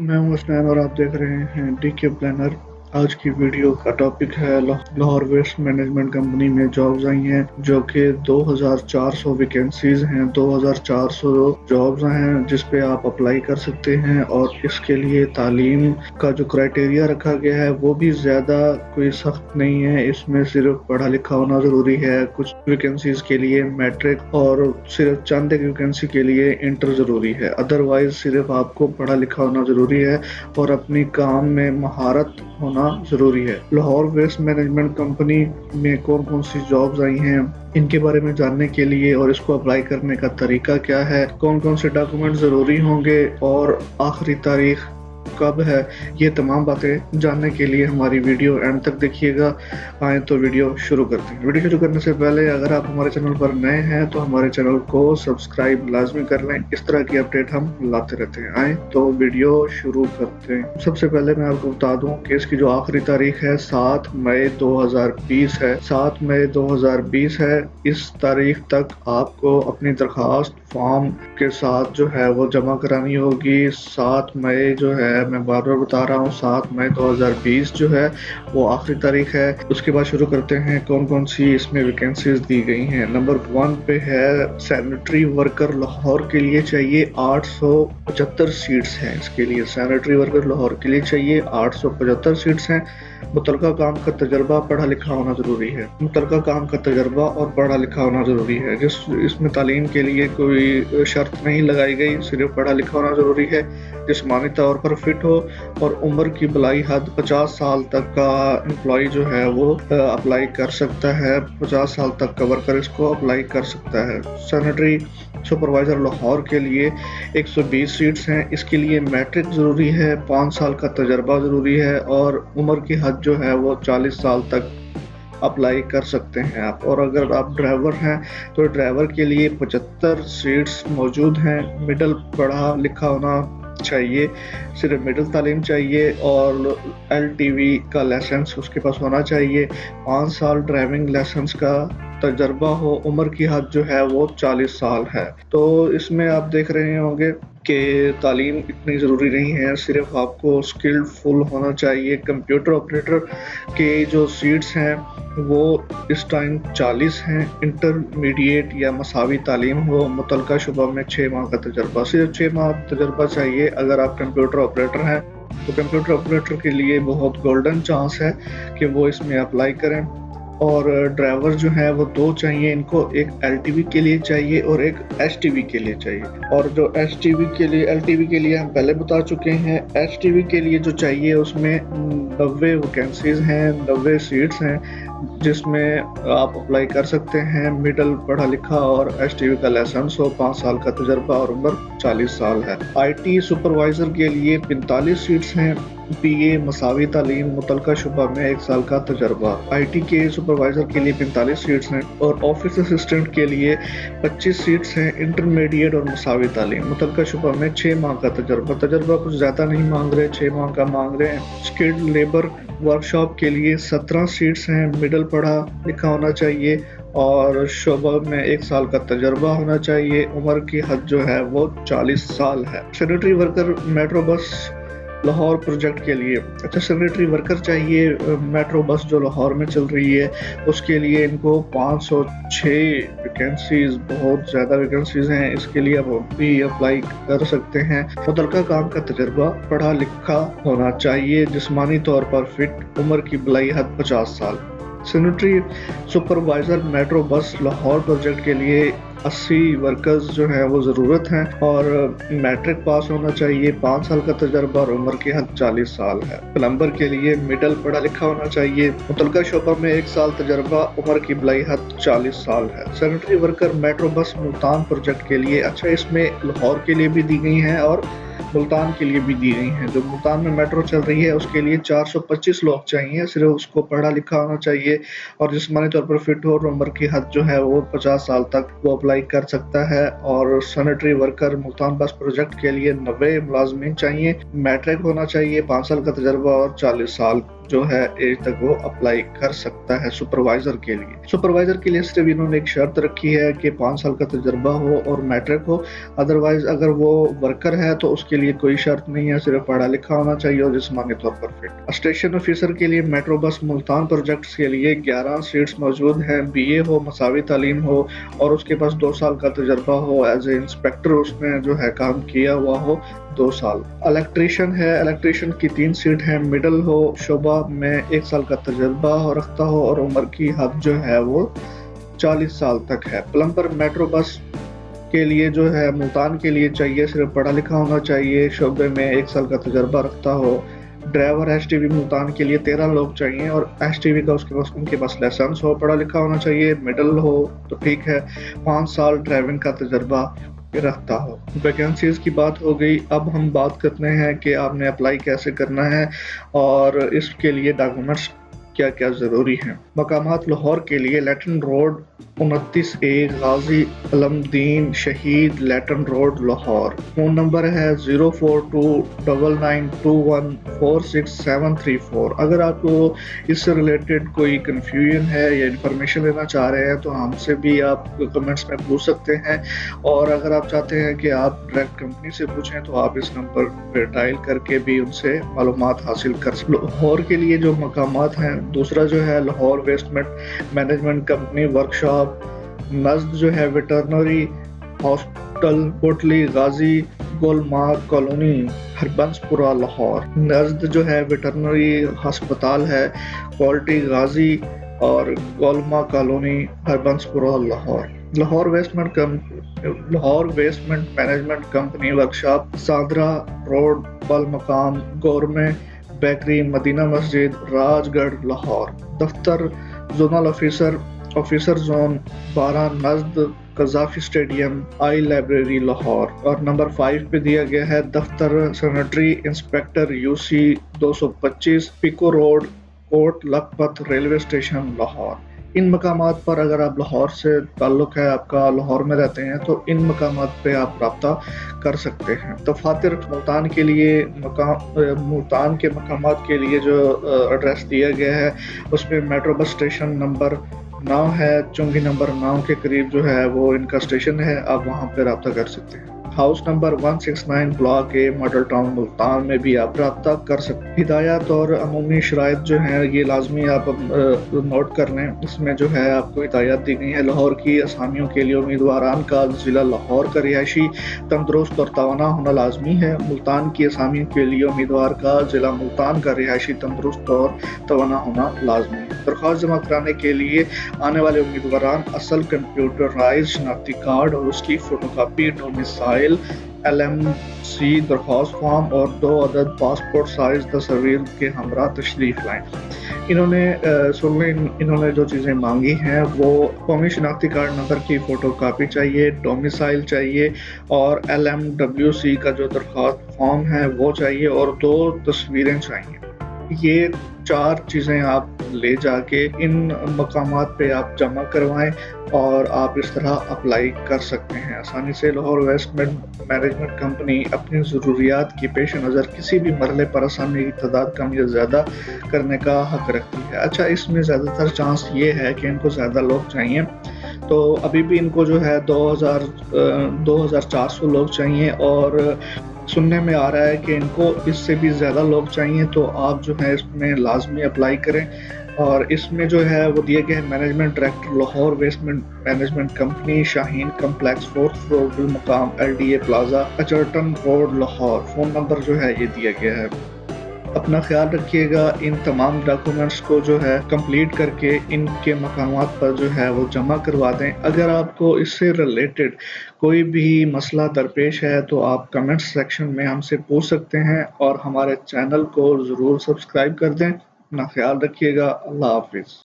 मैं हूं हसनैन और आप देख रहे हैं डीके प्लानर। आज की वीडियो का टॉपिक है लाहौर वेस्ट मैनेजमेंट कंपनी में जॉब्स आई हैं जो कि 2400 वैकेंसीज हैं। 2400 जॉब्स हैं जिस पे आप अप्लाई कर सकते हैं और इसके लिए तालीम का जो क्राइटेरिया रखा गया है वो भी ज़्यादा कोई सख्त नहीं है। इसमें सिर्फ पढ़ा लिखा होना ज़रूरी है। कुछ वैकेंसीज के लिए मैट्रिक और सिर्फ चंद एक वैकेंसी के लिए इंटर ज़रूरी है। अदरवाइज सिर्फ आपको पढ़ा लिखा होना ज़रूरी है और अपनी काम में महारत होना ज़रूरी है। लाहौर वेस्ट मैनेजमेंट कंपनी में कौन कौन सी जॉब्स आई हैं, इनके बारे में जानने के लिए और इसको अप्लाई करने का तरीका क्या है, कौन कौन से डॉक्यूमेंट ज़रूरी होंगे और आखिरी तारीख कब है, ये तमाम बातें जानने के लिए हमारी वीडियो एंड तक देखिएगा। आए तो वीडियो शुरू करते हैं। वीडियो शुरू करने से पहले अगर आप हमारे चैनल पर नए हैं तो हमारे चैनल को सब्सक्राइब लाजमी कर लें। इस तरह की अपडेट हम लाते रहते हैं। आए तो वीडियो शुरू करते हैं। सबसे पहले मैं आपको बता दूं कि इसकी जो आखिरी तारीख है 7 मई 2020 है। 7 मई 2020 है। इस तारीख तक आपको अपनी दरखास्त फॉर्म के साथ जो है वो जमा करानी होगी। 7 मई जो है, मैं बार बार बता रहा हूँ, 7 मई 2020 जो है वो आखिरी तारीख है। उसके बाद शुरू करते हैं कौन कौन सी इसमें वैकेंसीज दी गई हैं। नंबर 1 पे है सैनिटरी वर्कर लाहौर के लिए चाहिए 875 सीट्स हैं। इसके लिए सैनिटरी वर्कर लाहौर के लिए चाहिए 875 सीट्स हैं। मुतलका काम का तजर्बा पढ़ा लिखा होना जरूरी है। मुतलका काम का तजर्बा और पढ़ा लिखा होना जरूरी है। इसमें तालीम के लिए कोई शर्त नहीं लगाई गई, सिर्फ पढ़ा लिखा होना जरूरी है। जिस्मानी तौर पर फिट हो और उम्र की बलाई हद 50 साल तक का एम्प्लॉय जो है वो अप्लाई कर सकता है। 50 साल तक का वर्कर इसको अप्लाई कर सकता है। सैनिटरी सुपरवाइजर लाहौर के लिए 120 सीट्स हैं। इसके लिए मैट्रिक ज़रूरी है, 5 साल का तजर्बा ज़रूरी है और उम्र की हद जो है वो 40 साल तक अप्लाई कर सकते हैं आप। और अगर आप ड्राइवर हैं तो ड्राइवर के लिए 75 सीट्स मौजूद हैं। मिडल पढ़ा लिखा होना चाहिए, सिर्फ मिडिल तालीम चाहिए और LTV का लाइसेंस उसके पास होना चाहिए। 5 साल ड्राइविंग लाइसेंस का तजर्बा हो। उम्र की हद जो है वो 40 साल है। तो इसमें आप देख रहे होंगे कि तालीम इतनी ज़रूरी नहीं है, सिर्फ आपको स्किलफुल होना चाहिए। कंप्यूटर ऑपरेटर के जो सीट्स हैं वो इस टाइम 40 हैं। इंटरमीडिएट या मसावी तालीम हो। मुतलका शुबा में 6 माह का तजर्बा, सिर्फ 6 माह तजर्बा चाहिए। अगर आप कंप्यूटर ऑपरेटर हैं तो कंप्यूटर ऑपरेटर के लिए बहुत गोल्डन चांस है कि वो इसमें अप्लाई करें। और ड्राइवर जो है वो 2 चाहिए इनको, एक LTV के लिए चाहिए और एक HTV के लिए चाहिए। और जो LTV के लिए हम पहले बता चुके हैं। HTV के लिए जो चाहिए उसमें 90 वैकेंसीज हैं, 90 सीट्स हैं जिसमें आप अप्लाई कर सकते हैं। मिडल पढ़ा लिखा और HTV का लाइसेंस हो, 5 साल का तजर्बा और उम्र 40 साल है। IT सुपरवाइजर के लिए 45 सीट्स हैं। BA मसावी तालीम, मुतलका शुबा में 1 साल का तजर्बा। IT के सुपरवाइजर के लिए 45 सीट्स हैं और ऑफिस असिस्टेंट के लिए 25 सीट्स हैं। इंटरमीडिएट और मसावी तालीम, मुतलका शुबा में 6 माह का तजर्बा कुछ ज़्यादा नहीं मांग रहे, 6 माह का मांग रहे हैं। स्किल्ड लेबर वर्कशॉप के लिए 17 सीट्स हैं। मिडल पढ़ा लिखा होना चाहिए और शोबा में 1 साल का तजर्बा होना चाहिए। उम्र की हद जो है वो 40 साल है। Sanitary worker metro bus Lahore project के लिए, सैनिटरी वर्कर चाहिए मेट्रो बस जो लाहौर में चल रही है उसके लिए इनको 506 वैकेंसीज, बहुत ज़्यादा वैकेंसीज हैं। इसके लिए आप भी अप्लाई कर सकते हैं। मुतलका काम का तजर्बा पढ़ा लिखा होना चाहिए। जिस्मानी तौर पर फिट, उम्र की बलाई हद 50 साल। Sanitary supervisor metro bus Lahore project के लिए 80 वर्कर्स जो है वो ज़रूरत हैं और मैट्रिक पास होना चाहिए, 5 साल का तजर्बा और उम्र की हद 40 साल है। प्लम्बर के लिए मिडल पढ़ा लिखा होना चाहिए। मुतलका शोबा में 1 साल तजर्बा, उम्र की बलाई हद 40 साल है। Sanitary worker metro bus Multan project के लिए, इसमें लाहौर के लिए भी दी गई हैं और मुल्तान के लिए भी दी गई हैं। जो मुल्तान में मेट्रो चल रही है उसके लिए 425 लोग चाहिए। सिर्फ उसको पढ़ा लिखा होना चाहिए और जिस्मानी तौर पर फिट हो और उम्र की हद जो है वो 50 साल तक वो अप्लाई कर सकता है। और सैनिटरी वर्कर मुल्तान बस प्रोजेक्ट के लिए 90 मुलाजमीन चाहिए। मैट्रिक होना चाहिए, 5 साल का तजर्बा और 40 साल जो है एज तक वो अप्लाई कर सकता है सुपरवाइजर के लिए। सुपरवाइजर के लिए सिर्फ इन्होंने एक शर्त रखी है कि 5 साल का तजुर्बा हो और मैट्रिक हो। अदरवाइज अगर वो वर्कर है तो उसके लिए कोई शर्त नहीं है, सिर्फ पढ़ा लिखा होना चाहिए और जिस्मानी तौर पर फिट। स्टेशन ऑफिसर के लिए मेट्रो बस मुल्तान प्रोजेक्ट्स के लिए 11 सीट्स मौजूद हैं। बीए हो, मसावी तालीम हो और उसके पास 2 साल का तजुर्बा हो, एज ए इंस्पेक्टर उसने जो है काम किया हुआ हो 2 साल। इलेक्ट्रीशियन है, इलेक्ट्रीशियन की 3 सीट है। मिडल हो, शोबा में 1 साल का तजुर्बा रखता हो और उम्र की हद जो है वो 40 साल तक है। प्लम्बर मेट्रो बस के लिए जो है मुल्तान के लिए चाहिए, सिर्फ पढ़ा लिखा होना चाहिए, शोबे में 1 साल का तजुर्बा रखता हो। ड्राइवर एसटीवी मुल्तान के लिए 13 लोग चाहिए और एसटीवी का उनके पास लाइसेंस हो, पढ़ा लिखा होना चाहिए, मिडल हो तो ठीक है, 5 साल ड्राइविंग का तजुर्बा रखता हो। वैकेंसीज की बात हो गई। अब हम बात करते हैं कि आपने अप्लाई कैसे करना है और इसके लिए डॉक्यूमेंट्स क्या क्या ज़रूरी हैं। मकामात लाहौर के लिए लेटन रोड 29A गाजी अलमदीन शहीद लेटन रोड लाहौर। फ़ोन नंबर है 042992146734। अगर आपको इससे रिलेटेड कोई कन्फ्यूजन है या इन्फॉर्मेशन लेना चाह रहे हैं तो हमसे भी आप कमेंट्स में पूछ सकते हैं, और अगर आप चाहते हैं कि आप डायरेक्ट कंपनी से पूछें तो आप इस नंबर पर डायल करके भी उनसे मालूमात हासिल कर सकते। लाहौर के लिए जो मकामात हैं, दूसरा जो है Lahore waste management company workshop, नज़द जो है veterinary hospital Kotli Ghazi Golmarg colony Harbanspura Lahore. नज़द जो है वेटरनरी अस्पताल है क्वालिटी गाजी और गोलमा colony Harbanspura Lahore. Lahore waste management company workshop Sadra road बलमकाम गौरमे बेकरी मदीना मस्जिद राजगढ़ लाहौर। दफ्तर जोनल ऑफिसर जोन 12 नज़द कज़ाफी स्टेडियम आई लाइब्रेरी लाहौर। और नंबर 5 पे दिया गया है दफ्तर sanitary inspector UC 225 pico road Kot Lakhpat railway station Lahore. इन मकामात पर अगर आप लाहौर से ताल्लुक़ है आपका, लाहौर में रहते हैं, तो इन मकामात पे आप रब्ता कर सकते हैं। दफातर मुल्तान के लिए मुल्तान के मकामात के लिए जो एड्रेस दिया गया है उसमें मेट्रो बस स्टेशन नंबर 9 है, चुंगी नंबर 9 के करीब जो है वो इनका स्टेशन है, आप वहाँ पे रब्ता कर सकते हैं। हाउस नंबर 169 ब्लॉक ए मॉडल टाउन मुल्तान में भी आप रब्ता कर सकते हैं। हिदायत और अमूमी शराइत जो हैं ये लाजमी आप नोट कर लें। इसमें जो है आपको हिदायत दी गई है। लाहौर की असामियों के लिए उम्मीदवारान का ज़िला लाहौर का रिहायशी तंदुरुस्त और तवाना होना लाजमी है। मुल्तान की असामियों के लिए उम्मीदवार का ज़िला मुल्तान का रिहायशी तंदुरुस्त और तवाना होना लाजमी है। दरख्वास्त जमा कराने के लिए आने वाले उम्मीदवारान असल कंप्यूटराइज शनाख्ती कार्ड और उसकी फ़ोटोकॉपी, डोमिसाइल LMC दरख्वास्त फॉर्म और 2 अदद पासपोर्ट साइज तस्वीर के हमरा तशरीफ लाएं। इन्होंने जो चीज़ें मांगी हैं वो कौमी शनाख्ती कार्ड नंबर की फ़ोटोकॉपी चाहिए, डोमिसाइल चाहिए और LMWC का जो दरख्वास्त फॉर्म है वो चाहिए और 2 तस्वीरें चाहिए। ये 4 चीज़ें आप ले जाके इन मकामात पे आप जमा करवाएं और आप इस तरह अप्लाई कर सकते हैं आसानी से। लाहौर वेस्टमेंट मैनेजमेंट कंपनी अपनी ज़रूरियात की पेश नज़र किसी भी मरहले पर आसामी की तादाद कम या ज़्यादा करने का हक रखती है। अच्छा, इसमें ज़्यादातर चांस ये है कि इनको ज़्यादा लोग चाहिए, तो अभी भी इनको जो है 2400 लोग चाहिए और सुनने में आ रहा है कि इनको इससे भी ज़्यादा लोग चाहिए, तो आप जो है इसमें लाजमी अप्लाई करें। और इसमें जो है वो दिए गए management director Lahore waste management company Shaheen complex 4th floor बिलमकाम LDA plaza Egerton road Lahore. Phone number जो है ये दिया गया है। अपना ख्याल रखिएगा। इन तमाम डॉक्यूमेंट्स को जो है कंप्लीट करके इनके मकामात पर जो है वो जमा करवा दें। अगर आपको इससे रिलेटेड कोई भी मसला दरपेश है तो आप कमेंट्स सेक्शन में हमसे पूछ सकते हैं और हमारे चैनल को ज़रूर सब्सक्राइब कर दें। अपना ख्याल रखिएगा। अल्लाह हाफिज़।